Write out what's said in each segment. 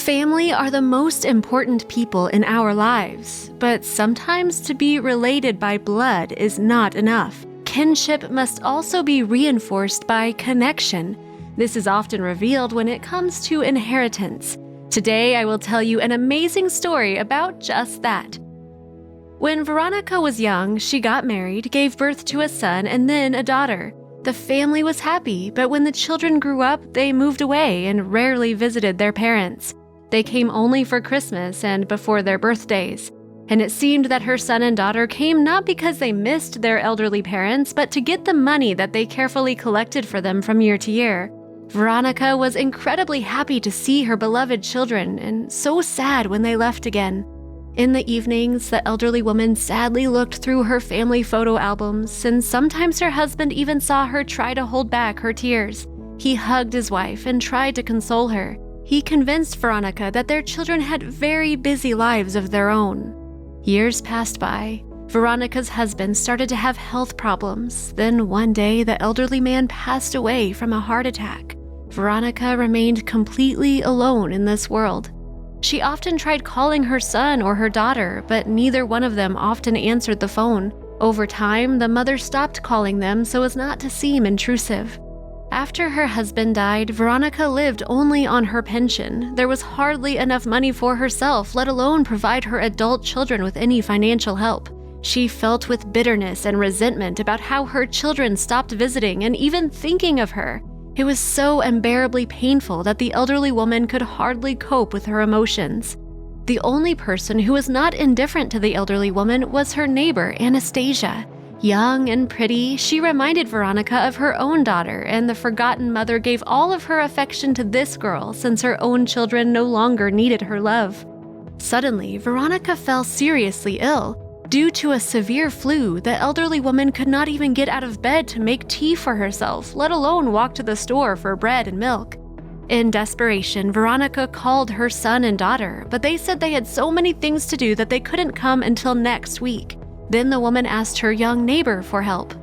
Family are the most important people in our lives, but sometimes to be related by blood is not enough. Kinship must also be reinforced by connection. This is often revealed when it comes to inheritance. Today, I will tell you an amazing story about just that. When Veronica was young, she got married, gave birth to a son, and then a daughter. The family was happy, but when the children grew up, they moved away and rarely visited their parents. They came only for Christmas and before their birthdays. And it seemed that her son and daughter came not because they missed their elderly parents, but to get the money that they carefully collected for them from year to year. Veronica was incredibly happy to see her beloved children, and so sad when they left again. In the evenings, the elderly woman sadly looked through her family photo albums, and sometimes her husband even saw her try to hold back her tears. He hugged his wife and tried to console her. He convinced Veronica that their children had very busy lives of their own. Years passed by. Veronica's husband started to have health problems. Then one day, the elderly man passed away from a heart attack. Veronica remained completely alone in this world. She often tried calling her son or her daughter, but neither one of them often answered the phone. Over time, the mother stopped calling them so as not to seem intrusive. After her husband died, Veronica lived only on her pension. There was hardly enough money for herself, let alone provide her adult children with any financial help. She felt with bitterness and resentment about how her children stopped visiting and even thinking of her. It was so unbearably painful that the elderly woman could hardly cope with her emotions. The only person who was not indifferent to the elderly woman was her neighbor, Anastasia. Young and pretty, she reminded Veronica of her own daughter, and the forgotten mother gave all of her affection to this girl since her own children no longer needed her love. Suddenly, Veronica fell seriously ill. Due to a severe flu, the elderly woman could not even get out of bed to make tea for herself, let alone walk to the store for bread and milk. In desperation, Veronica called her son and daughter, but they said they had so many things to do that they couldn't come until next week. Then the woman asked her young neighbor for help.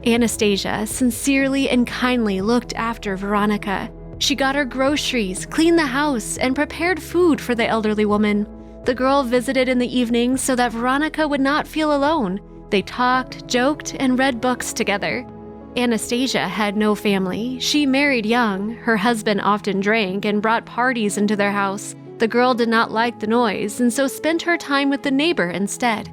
Anastasia sincerely and kindly looked after Veronica. She got her groceries, cleaned the house, and prepared food for the elderly woman. The girl visited in the evenings so that Veronica would not feel alone. They talked, joked, and read books together. Anastasia had no family. She married young. Her husband often drank and brought parties into their house. The girl did not like the noise and so spent her time with the neighbor instead.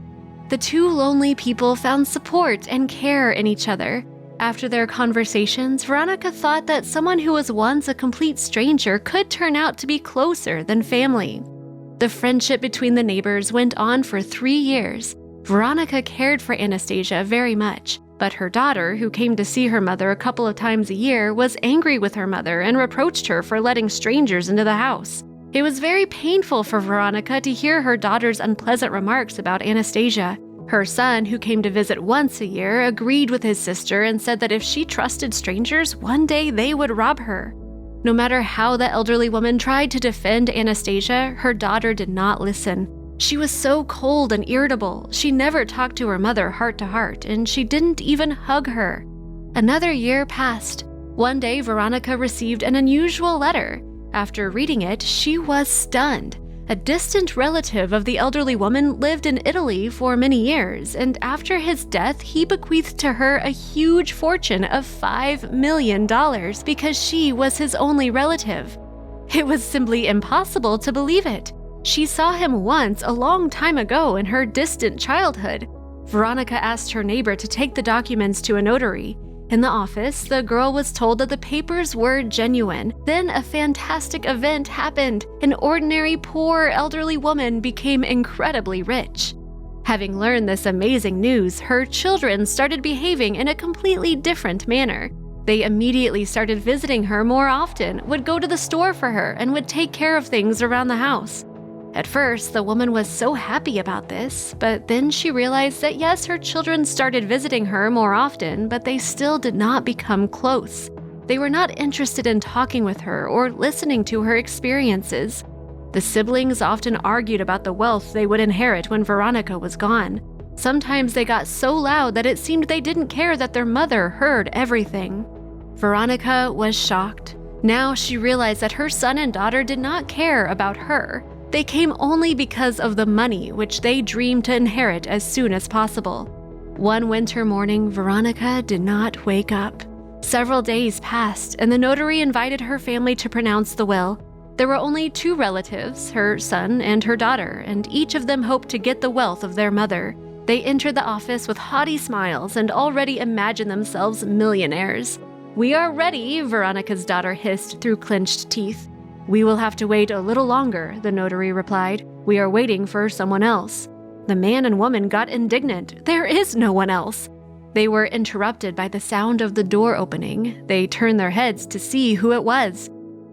The two lonely people found support and care in each other. After their conversations, Veronica thought that someone who was once a complete stranger could turn out to be closer than family. The friendship between the neighbors went on for 3 years. Veronica cared for Anastasia very much, but her daughter, who came to see her mother a couple of times a year, was angry with her mother and reproached her for letting strangers into the house. It was very painful for Veronica to hear her daughter's unpleasant remarks about Anastasia. Her son, who came to visit once a year, agreed with his sister and said that if she trusted strangers, one day they would rob her. No matter how the elderly woman tried to defend Anastasia, her daughter did not listen. She was so cold and irritable. She never talked to her mother heart to heart, and she didn't even hug her. Another year passed. One day, Veronica received an unusual letter. After reading it, she was stunned. A distant relative of the elderly woman lived in Italy for many years, and after his death, he bequeathed to her a huge fortune of $5 million because she was his only relative. It was simply impossible to believe it. She saw him once a long time ago in her distant childhood. Veronica asked her neighbor to take the documents to a notary. In the office, the girl was told that the papers were genuine. Then a fantastic event happened. An ordinary, poor, elderly woman became incredibly rich. Having learned this amazing news, her children started behaving in a completely different manner. They immediately started visiting her more often, would go to the store for her, and would take care of things around the house. At first, the woman was so happy about this, but then she realized that yes, her children started visiting her more often, but they still did not become close. They were not interested in talking with her or listening to her experiences. The siblings often argued about the wealth they would inherit when Veronica was gone. Sometimes they got so loud that it seemed they didn't care that their mother heard everything. Veronica was shocked. Now she realized that her son and daughter did not care about her. They came only because of the money which they dreamed to inherit as soon as possible. One winter morning, Veronica did not wake up. Several days passed, and the notary invited her family to pronounce the will. There were only 2 relatives, her son and her daughter, and each of them hoped to get the wealth of their mother. They entered the office with haughty smiles and already imagined themselves millionaires. "We are ready," Veronica's daughter hissed through clenched teeth. "We will have to wait a little longer," the notary replied. "We are waiting for someone else." The man and woman got indignant. There is no one else. They were interrupted by the sound of the door opening. They turned their heads to see who it was.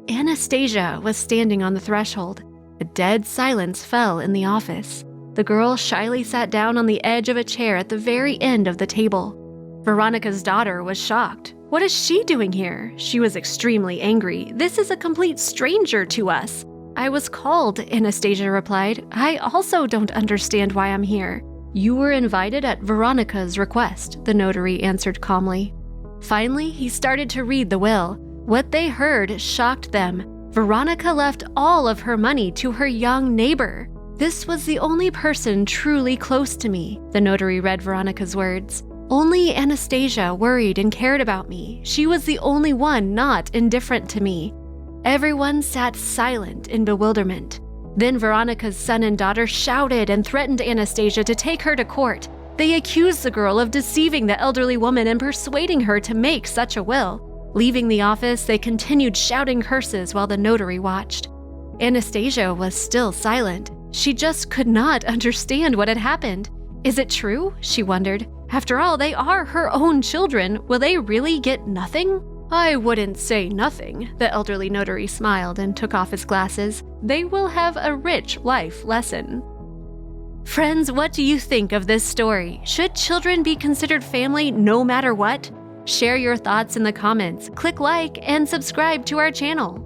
Anastasia was standing on the threshold. A dead silence fell in the office. The girl shyly sat down on the edge of a chair at the very end of the table. Veronica's daughter was shocked. What is she doing here? She was extremely angry. "This is a complete stranger to us." "I was called," Anastasia replied. "I also don't understand why I'm here." "You were invited at Veronica's request," the notary answered calmly. Finally, he started to read the will. What they heard shocked them. Veronica left all of her money to her young neighbor. "This was the only person truly close to me," the notary read Veronica's words. "Only Anastasia worried and cared about me. She was the only one not indifferent to me." Everyone sat silent in bewilderment. Then Veronica's son and daughter shouted and threatened Anastasia to take her to court. They accused the girl of deceiving the elderly woman and persuading her to make such a will. Leaving the office, they continued shouting curses while the notary watched. Anastasia was still silent. She just could not understand what had happened. Is it true? She wondered. After all, they are her own children. Will they really get nothing? "I wouldn't say nothing," the elderly notary smiled and took off his glasses. "They will have a rich life lesson." Friends, what do you think of this story? Should children be considered family no matter what? Share your thoughts in the comments, click like, and subscribe to our channel.